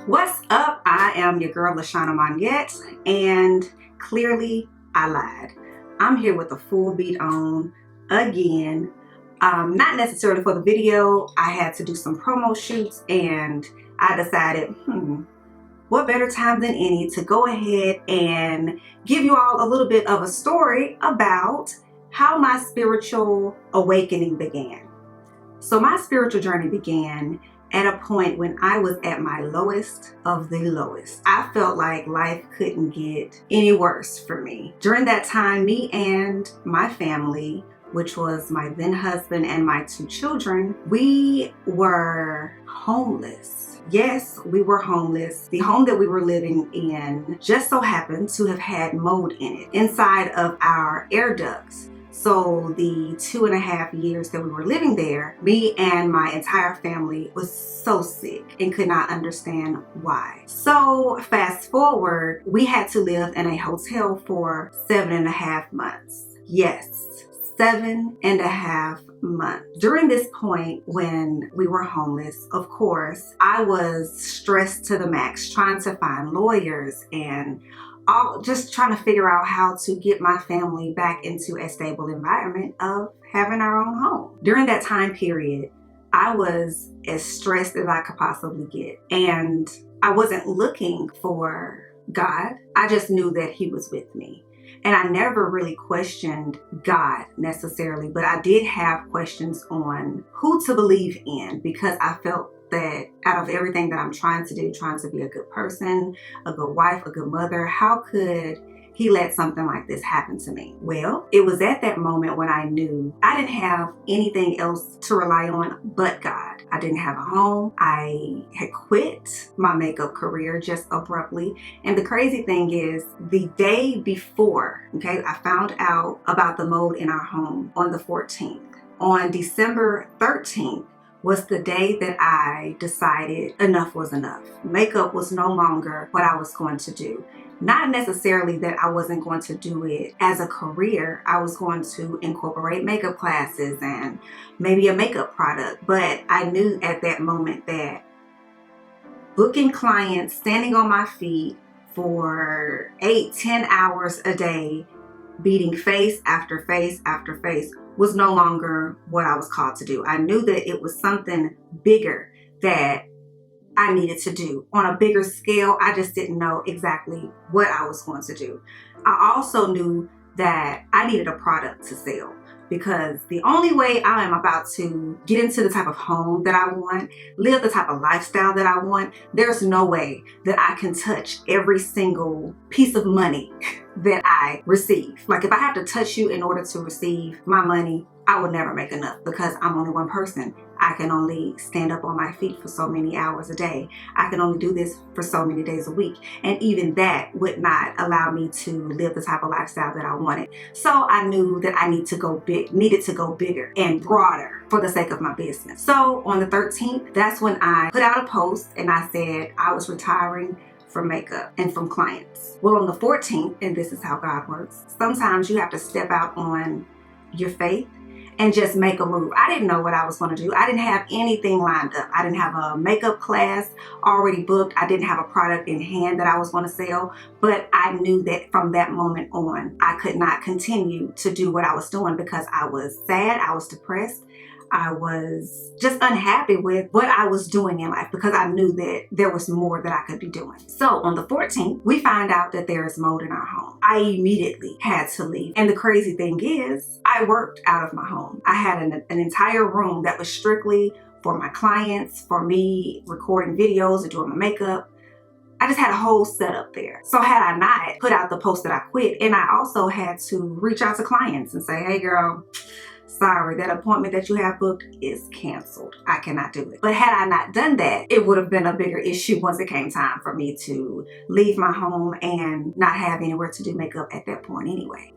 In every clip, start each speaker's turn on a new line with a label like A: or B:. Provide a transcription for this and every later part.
A: What's up? I am your girl LaShauna Monyette, and clearly I lied. I'm here with the full beat on again. Not necessarily for the video. I had to do some promo shoots and I decided, what better time than any to go ahead and give you all a little bit of a story about how my spiritual awakening began. So my spiritual journey began at a point when I was at my lowest of the lowest. I felt like life couldn't get any worse for me. During that time, me and my family, which was my then husband and my 2 children, we were homeless. Yes, we were homeless. The home that we were living in just so happened to have had mold in it inside of our air ducts. So the 2.5 years that we were living there, me and my entire family was so sick and could not understand why. So fast forward, we had to live in a hotel for 7.5 months. Yes, 7.5 months. During this point when we were homeless, of course, I was stressed to the max, trying to find lawyers and just trying to figure out how to get my family back into a stable environment of having our own home. During that time period, I was as stressed as I could possibly get. And I wasn't looking for God. I just knew that He was with me. And I never really questioned God necessarily, but I did have questions on who to believe in, because I felt that out of everything that I'm trying to do, trying to be a good person, a good wife, a good mother, how could He let something like this happen to me? Well, it was at that moment when I knew I didn't have anything else to rely on but God. I didn't have a home. I had quit my makeup career just abruptly. And the crazy thing is, the day before, I found out about the mold in our home on the 14th. On December 13th, was the day that I decided enough was enough. Makeup was no longer what I was going to do. Not necessarily that I wasn't going to do it as a career. I was going to incorporate makeup classes and maybe a makeup product. But I knew at that moment that booking clients, standing on my feet for 8-10 hours a day, beating face after face after face, was no longer what I was called to do. I knew that it was something bigger that I needed to do on a bigger scale. I just didn't know exactly what I was going to do. I also knew that I needed a product to sell, because the only way I am about to get into the type of home that I want, live the type of lifestyle that I want, there's no way that I can touch every single piece of money that I receive. Like, if I have to touch you in order to receive my money, I would never make enough, because I'm only one person. I can only stand up on my feet for so many hours a day. I can only do this for so many days a week. And even that would not allow me to live the type of lifestyle that I wanted. So I knew that I needed to go bigger and broader for the sake of my business. So on the 13th, that's when I put out a post and I said I was retiring from makeup and from clients. Well, on the 14th, and this is how God works, sometimes you have to step out on your faith and just make a move. I didn't know what I was going to do. I didn't have anything lined up. I didn't have a makeup class already booked. I didn't have a product in hand that I was going to sell. But I knew that from that moment on, I could not continue to do what I was doing, because I was sad. I was depressed. I was just unhappy with what I was doing in life, because I knew that there was more that I could be doing. So on the 14th, we find out that there is mold in our home. I immediately had to leave. And the crazy thing is, I worked out of my home. I had an entire room that was strictly for my clients, for me recording videos and doing my makeup. I just had a whole setup there. So had I not put out the post that I quit, and I also had to reach out to clients and say, hey girl, sorry, that appointment that you have booked is canceled. I cannot do it. But had I not done that, it would have been a bigger issue once it came time for me to leave my home and not have anywhere to do makeup at that point anyway.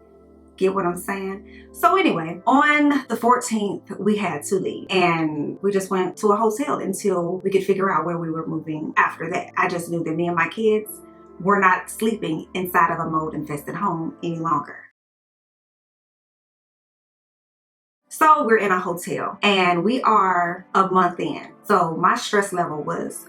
A: Get what I'm saying? So anyway, on the 14th, we had to leave, and we just went to a hotel until we could figure out where we were moving after that. I just knew that me and my kids were not sleeping inside of a mold-infested home any longer. So we're in a hotel and we are a month in. So my stress level was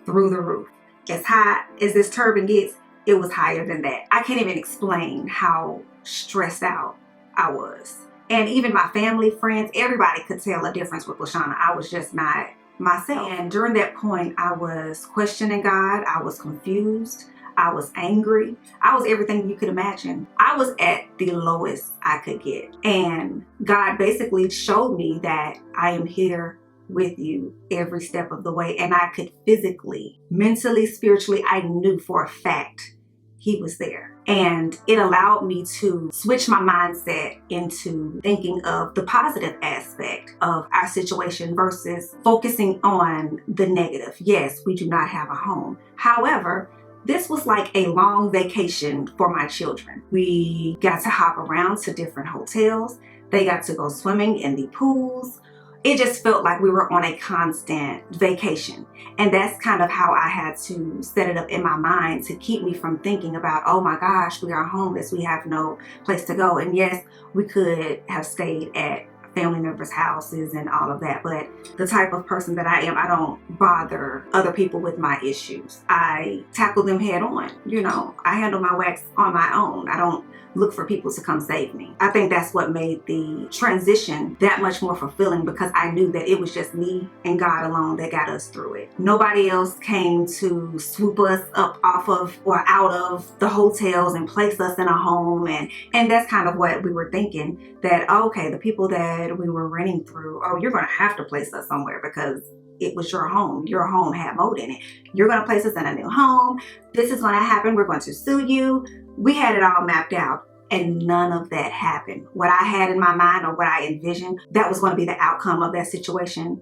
A: through the roof. As high as this turban gets, it was higher than that. I can't even explain how stressed out I was. And even my family, friends, everybody could tell a difference with LaShauna. I was just not myself. And during that point, I was questioning God. I was confused. I was angry. I was everything you could imagine. I was at the lowest I could get. And God basically showed me that I am here with you every step of the way. And I could physically, mentally, spiritually, I knew for a fact He was there. And it allowed me to switch my mindset into thinking of the positive aspect of our situation versus focusing on the negative. Yes, we do not have a home. However, this was like a long vacation for my children. We got to hop around to different hotels. They got to go swimming in the pools. It just felt like we were on a constant vacation. And that's kind of how I had to set it up in my mind to keep me from thinking about, oh my gosh, we are homeless. We have no place to go. And yes, we could have stayed at family members' houses and all of that. But the type of person that I am, I don't bother other people with my issues. I tackle them head on. You know, I handle my wax on my own. I don't look for people to come save me. I think that's what made the transition that much more fulfilling, because I knew that it was just me and God alone that got us through it. Nobody else came to swoop us up off of or out of the hotels and place us in a home. And that's kind of what we were thinking, that, okay, the people that we were renting through, oh, you're going to have to place us somewhere because it was your home. Your home had mold in it. You're going to place us in a new home. This is going to happen. We're going to sue you. We had it all mapped out, and none of that happened. What I had in my mind or what I envisioned that was going to be the outcome of that situation,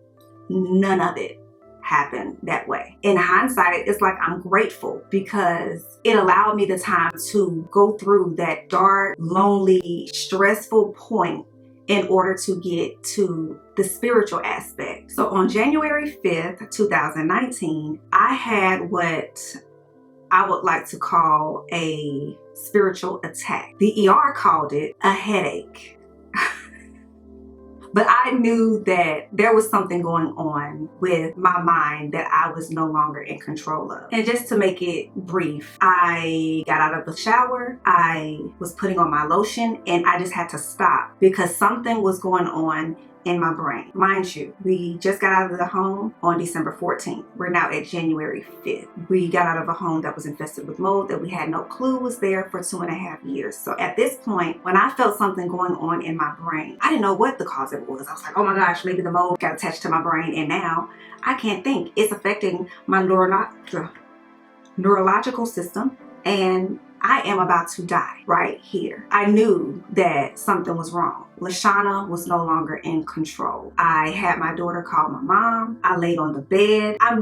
A: none of it happened that way. In hindsight, it's like I'm grateful because it allowed me the time to go through that dark, lonely, stressful point in order to get to the spiritual aspect. So on January 5th, 2019, I had what I would like to call a spiritual attack. The ER called it a headache. But I knew that there was something going on with my mind that I was no longer in control of. And just to make it brief, I got out of the shower, I was putting on my lotion, and I just had to stop because something was going on in my brain. Mind you, we just got out of the home on December 14th. We're now at January 5th. We got out of a home that was infested with mold that we had no clue was there for 2.5 years. So at this point, when I felt something going on in my brain, I didn't know what the cause of it was. I was like, oh my gosh, maybe the mold got attached to my brain, and now I can't think. It's affecting my neurological system, and I am about to die right here. I knew that something was wrong. LaShauna was no longer in control. I had my daughter call my mom. I laid on the bed. I'm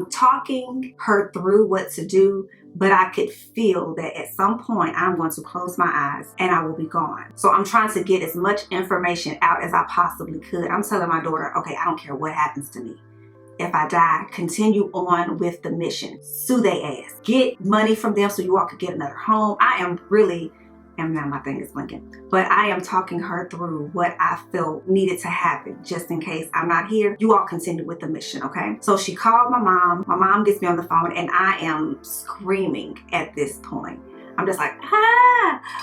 A: talking her through what to do, but I could feel that at some point I'm going to close my eyes and I will be gone. So I'm trying to get as much information out as I possibly could. I'm telling my daughter, okay, I don't care what happens to me. If I die, continue on with the mission. Sue they ass. Get money from them so you all could get another home. And now my thing is blinking. But I am talking her through what I felt needed to happen just in case I'm not here. You all continue with the mission, okay? So she called my mom. My mom gets me on the phone and I am screaming at this point. I'm just like,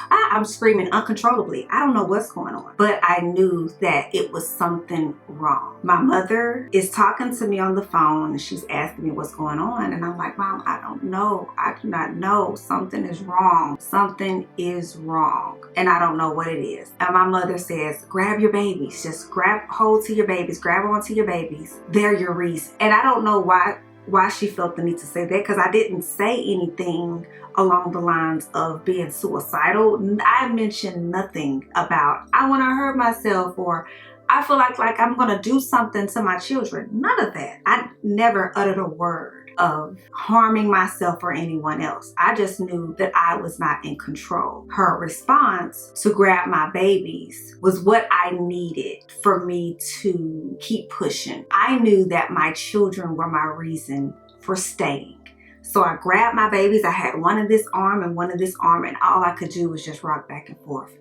A: I'm screaming uncontrollably. I don't know what's going on. But I knew that it was something wrong. My mother is talking to me on the phone and she's asking me what's going on. And I'm like, Mom, I don't know. I do not know. Something is wrong. Something is wrong. And I don't know what it is. And my mother says, grab your babies. Just grab hold to your babies. Grab onto your babies. They're your reason. And I don't know why she felt the need to say that, because I didn't say anything along the lines of being suicidal. I mentioned nothing about I want to hurt myself or I feel like I'm going to do something to my children. None of that. I never uttered a word of harming myself or anyone else. I just knew that I was not in control. Her response to grab my babies was what I needed for me to keep pushing. I knew that my children were my reason for staying. So I grabbed my babies. I had one in this arm and one in this arm, and all I could do was just rock back and forth.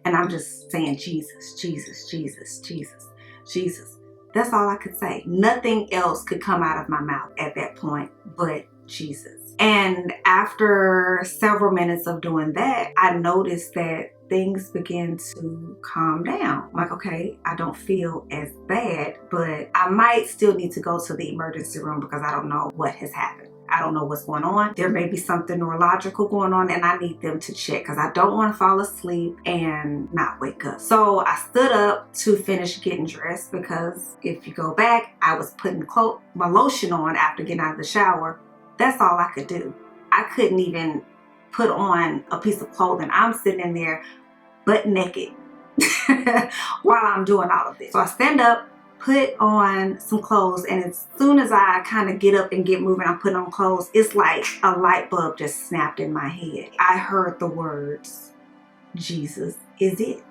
A: And I'm just saying, Jesus, Jesus, Jesus, Jesus, Jesus. That's all I could say. Nothing else could come out of my mouth at that point but Jesus. And after several minutes of doing that, I noticed that things begin to calm down. I'm like, okay, I don't feel as bad, but I might still need to go to the emergency room because I don't know what has happened. I don't know what's going on. There may be something neurological going on and I need them to check because I don't want to fall asleep and not wake up. So I stood up to finish getting dressed because if you go back, I was putting my lotion on after getting out of the shower. That's all I could do. I couldn't even put on a piece of clothing. I'm sitting in there butt naked while I'm doing all of this. So I stand up, put on some clothes, and as soon as I kind of get up and get moving, I'm putting on clothes, it's like a light bulb just snapped in my head. I heard the words, Jesus is it.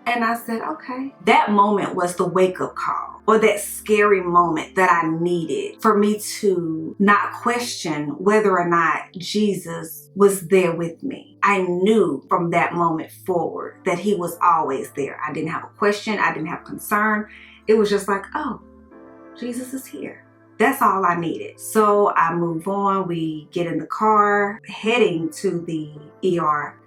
A: And I said, okay. That moment was the wake-up call, or that scary moment that I needed for me to not question whether or not Jesus was there with me. I knew from that moment forward that he was always there. I didn't have a question. I didn't have concern. It was just like, oh, Jesus is here. That's all I needed. So I move on. We get in the car, heading to the ER.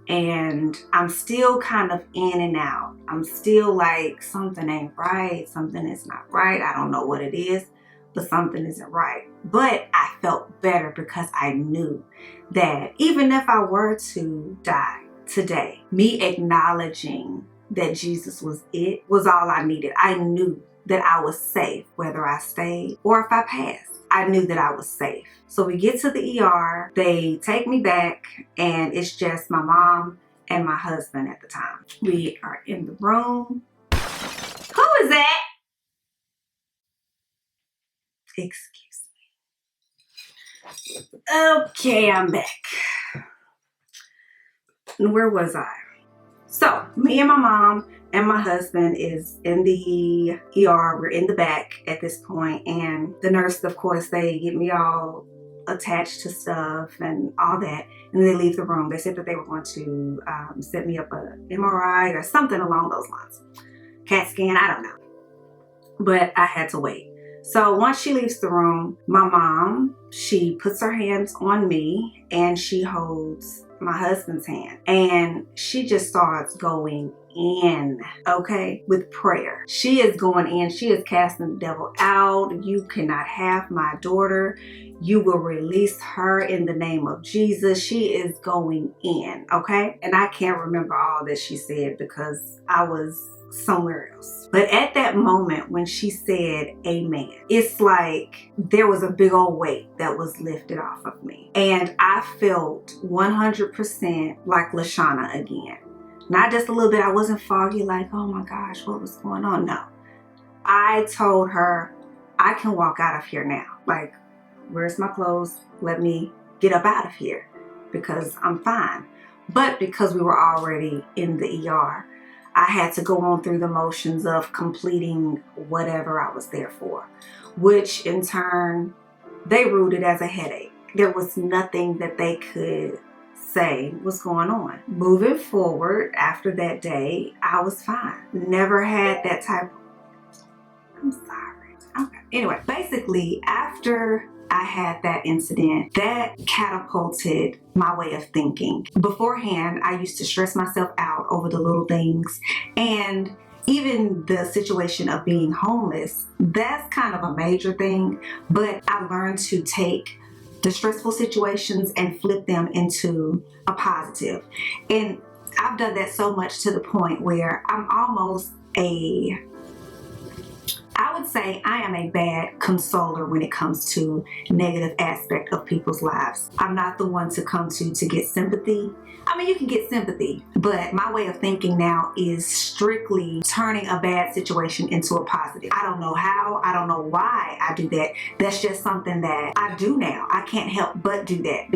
A: And I'm still kind of in and out. I'm still like, something ain't right. Something is not right. I don't know what it is, but something isn't right. But I felt better because I knew that even if I were to die today, me acknowledging that Jesus was it was all I needed. I knew that I was safe, whether I stayed or if I passed. I knew that I was safe. So we get to the ER, they take me back, and it's just my mom and my husband at the time. We are in the room. Who is that? Excuse me. Okay, I'm back. And where was I? So me and my mom and my husband is in the ER. We're in the back at this point, and the nurse, of course, they get me all attached to stuff and all that, and they leave the room. They said that they were going to set me up a MRI or something along those lines. CAT scan, I don't know. But I had to wait. So once she leaves the room, my mom, she puts her hands on me and she holds my husband's hand, and she just starts going in, okay, with prayer. She is going in. She is casting the devil out. You cannot have my daughter. You will release her in the name of Jesus. She is going in, okay? And I can't remember all that she said because I was somewhere else. But at that moment when she said amen, it's like there was a big old weight that was lifted off of me. And I felt 100% like LaShauna again. Not just a little bit. I wasn't foggy like, oh my gosh, what was going on? No. I told her, I can walk out of here now. Like, where's my clothes? Let me get up out of here because I'm fine. But because we were already in the ER, I had to go on through the motions of completing whatever I was there for, which in turn, they ruled it as a headache. There was nothing that they could say was going on. Moving forward after that day, I was fine. Never had that type of, I'm sorry. Okay. Anyway, basically after I had that incident, that catapulted my way of thinking. Beforehand, I used to stress myself out over the little things, and even the situation of being homeless, that's kind of a major thing, but I learned to take the stressful situations and flip them into a positive. And I've done that so much to the point where I'm almost I would say I am a bad consoler when it comes to negative aspect of people's lives. I'm not the one to come to get sympathy. I mean, you can get sympathy, but my way of thinking now is strictly turning a bad situation into a positive. I don't know how, I don't know why I do that. That's just something that I do now. I can't help but do that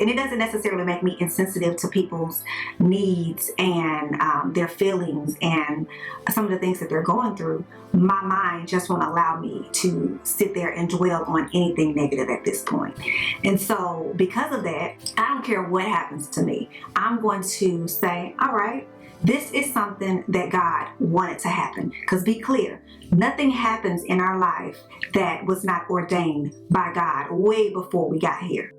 A: and it doesn't necessarily make me insensitive to people's needs and their feelings and some of the things that they're going through. My mind just won't allow me to sit there and dwell on anything negative at this point. And so because of that, I don't care what happens to me. I'm going to say, all right, This is something that God wanted to happen. Because be clear, nothing happens in our life that was not ordained by God way before we got here.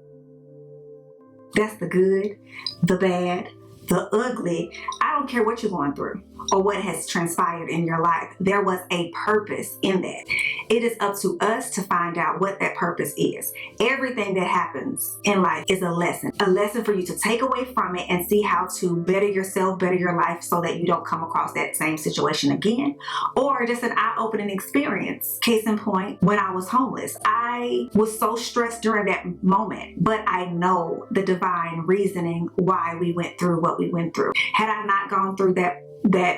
A: That's the good, the bad, the ugly. I don't care what you're going through or what has transpired in your life. There was a purpose in that. It is up to us to find out what that purpose is. Everything that happens in life is a lesson for you to take away from it and see how to better yourself, better your life so that you don't come across that same situation again, or just an eye-opening experience. Case in point, when I was homeless, I was so stressed during that moment, but I know the divine reasoning why we went through what we went through. Had I not gone through that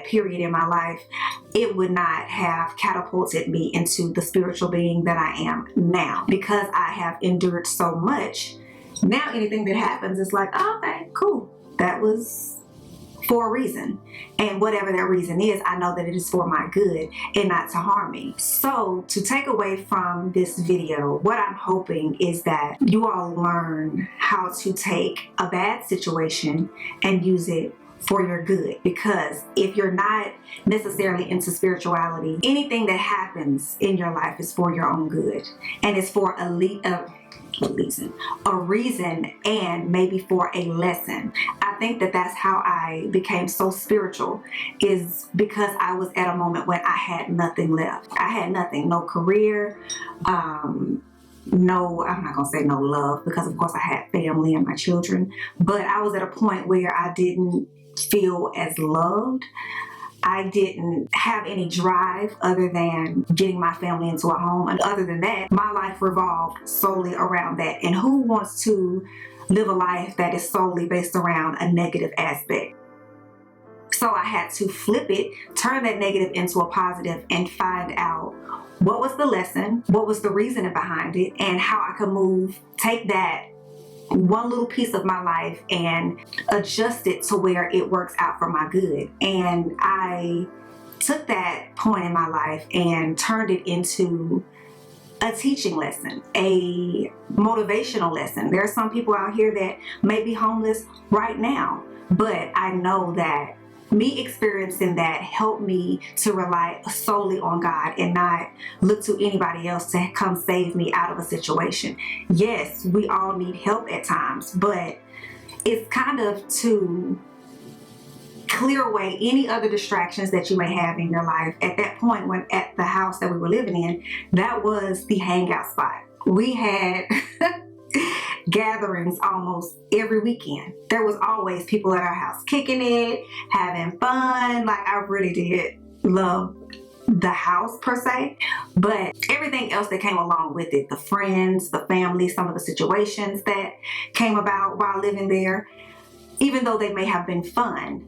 A: period in my life, it would not have catapulted me into the spiritual being that I am now. Because I have endured so much, now anything that happens is like, oh, okay, cool. That was for a reason. And whatever that reason is, I know that it is for my good and not to harm me. So to take away from this video, what I'm hoping is that you all learn how to take a bad situation and use it for your good. Because if you're not necessarily into spirituality, anything that happens in your life is for your own good, and it's for a reason, and maybe for a lesson. I think that that's how I became so spiritual, is because I was at a moment when I had nothing left. I had nothing, no career, no, I'm not gonna say no love, because of course I had family and my children, but I was at a point where I didn't feel as loved. I didn't have any drive other than getting my family into a home. And other than that, my life revolved solely around that. And who wants to live a life that is solely based around a negative aspect? So I had to flip it, turn that negative into a positive, and find out what was the lesson, what was the reasoning behind it, and how I could take that one little piece of my life and adjust it to where it works out for my good. And I took that point in my life and turned it into a teaching lesson, a motivational lesson. There are some people out here that may be homeless right now, but I know that me experiencing that helped me to rely solely on God and not look to anybody else to come save me out of a situation. Yes, we all need help at times, but it's kind of to clear away any other distractions that you may have in your life. At that point, when at the house that we were living in, that was the hangout spot. We had gatherings almost every weekend. There was always people at our house kicking it, having fun. Like, I really did love the house per se, but everything else that came along with it, the friends, the family, some of the situations that came about while living there, even though they may have been fun,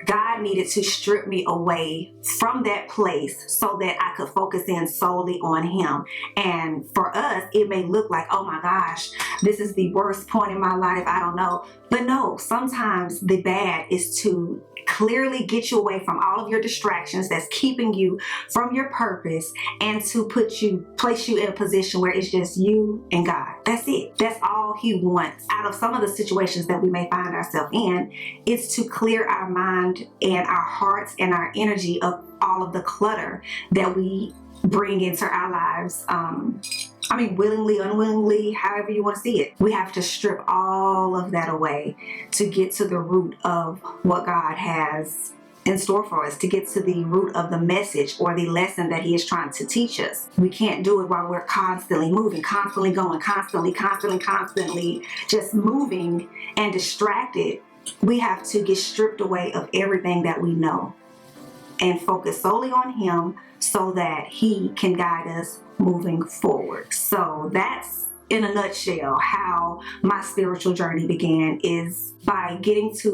A: God needed to strip me away from that place so that I could focus in solely on Him. And for us, it may look like, oh my gosh, this is the worst point in my life, I don't know. But no, sometimes the bad is to clearly get you away from all of your distractions that's keeping you from your purpose, and to place you in a position where it's just you and God. That's it. That's all He wants out of some of the situations that we may find ourselves in, is to clear our mind and our hearts and our energy of all of the clutter that we bring into our lives. Willingly, unwillingly, however you want to see it. We have to strip all of that away to get to the root of what God has in store for us, to get to the root of the message or the lesson that He is trying to teach us. We can't do it while we're constantly moving, constantly going, constantly just moving and distracted. We have to get stripped away of everything that we know and focus solely on Him so that He can guide us moving forward. So that's, in a nutshell, how my spiritual journey began, is by getting to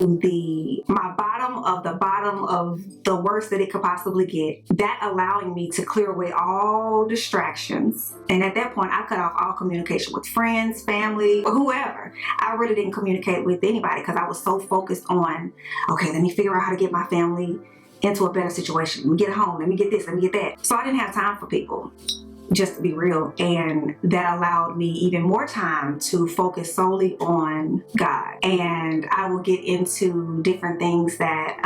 A: my bottom of the worst that it could possibly get, that allowing me to clear away all distractions. And at that point, I cut off all communication with friends, family, or whoever. I really didn't communicate with anybody because I was so focused on, okay, let me figure out how to get my family into a better situation. Let me get home, let me get this, let me get that. So I didn't have time for people. just to be real. And that allowed me even more time to focus solely on God. And I will get into different things that,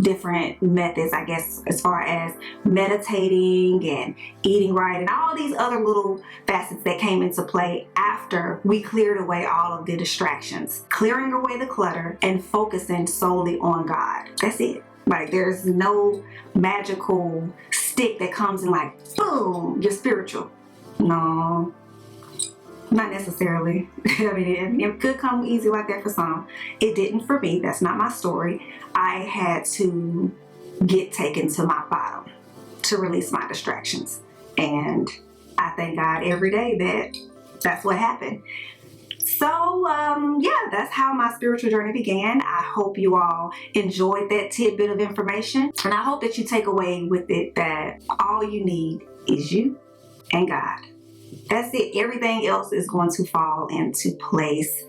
A: different methods, I guess, as far as meditating and eating right and all these other little facets that came into play after we cleared away all of the distractions, clearing away the clutter and focusing solely on God. That's it. Like, there's no magical stick that comes and like, boom, you're spiritual. No, not necessarily. I mean, it could come easy like that for some. It didn't for me. That's not my story. I had to get taken to my bottom to release my distractions. And I thank God every day that that's what happened. So, yeah, that's how my spiritual journey began. I hope you all enjoyed that tidbit of information. And I hope that you take away with it that all you need is you and God. That's it. Everything else is going to fall into place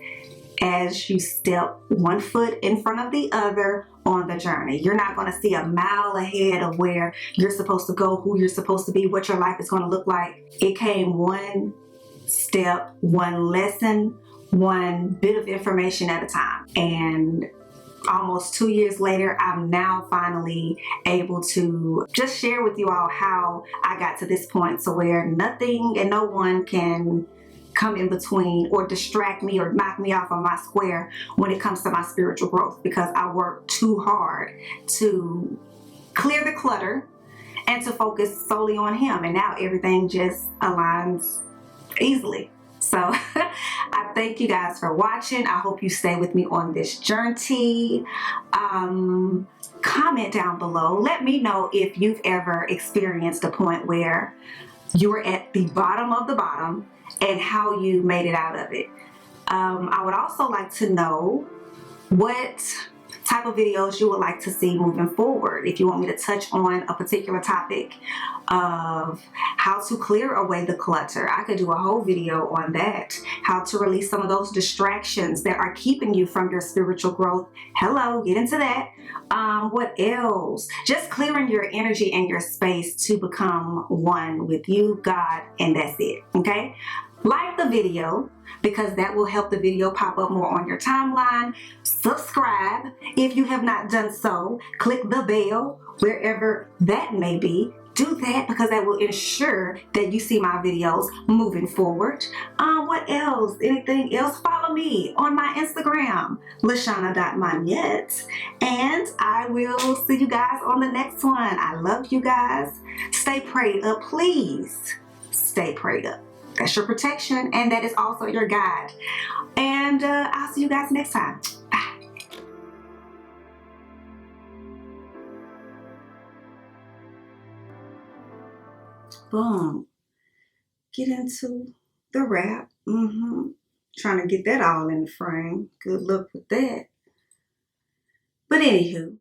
A: as you step one foot in front of the other on the journey. You're not going to see a mile ahead of where you're supposed to go, who you're supposed to be, what your life is going to look like. It came one step, one lesson, one bit of information at a time. And almost 2 years later, I'm now finally able to just share with you all how I got to this point, so where nothing and no one can come in between or distract me or knock me off of my square when it comes to my spiritual growth, because I worked too hard to clear the clutter and to focus solely on Him. And now everything just aligns easily. So I thank you guys for watching. I hope you stay with me on this journey. Comment down below. Let me know if you've ever experienced a point where you were at the bottom of the bottom and how you made it out of it. I would also like to know what type of videos you would like to see moving forward. If you want me to touch on a particular topic of how to clear away the clutter, I could do a whole video on that. How to release some of those distractions that are keeping you from your spiritual growth. Hello, get into that. What else? Just clearing your energy and your space to become one with you, God, and that's it, okay? Like the video, because that will help the video pop up more on your timeline. Subscribe if you have not done so. Click the bell wherever that may be. Do that because that will ensure that you see my videos moving forward. What else? Anything else? Follow me on my Instagram, LaShauna.Monyette. And I will see you guys on the next one. I love you guys. Stay prayed up, please. Stay prayed up. That's your protection, and that is also your guide. And I'll see you guys next time. Bye. Boom. Get into the wrap. Trying to get that all in the frame. Good luck with that. But anywho,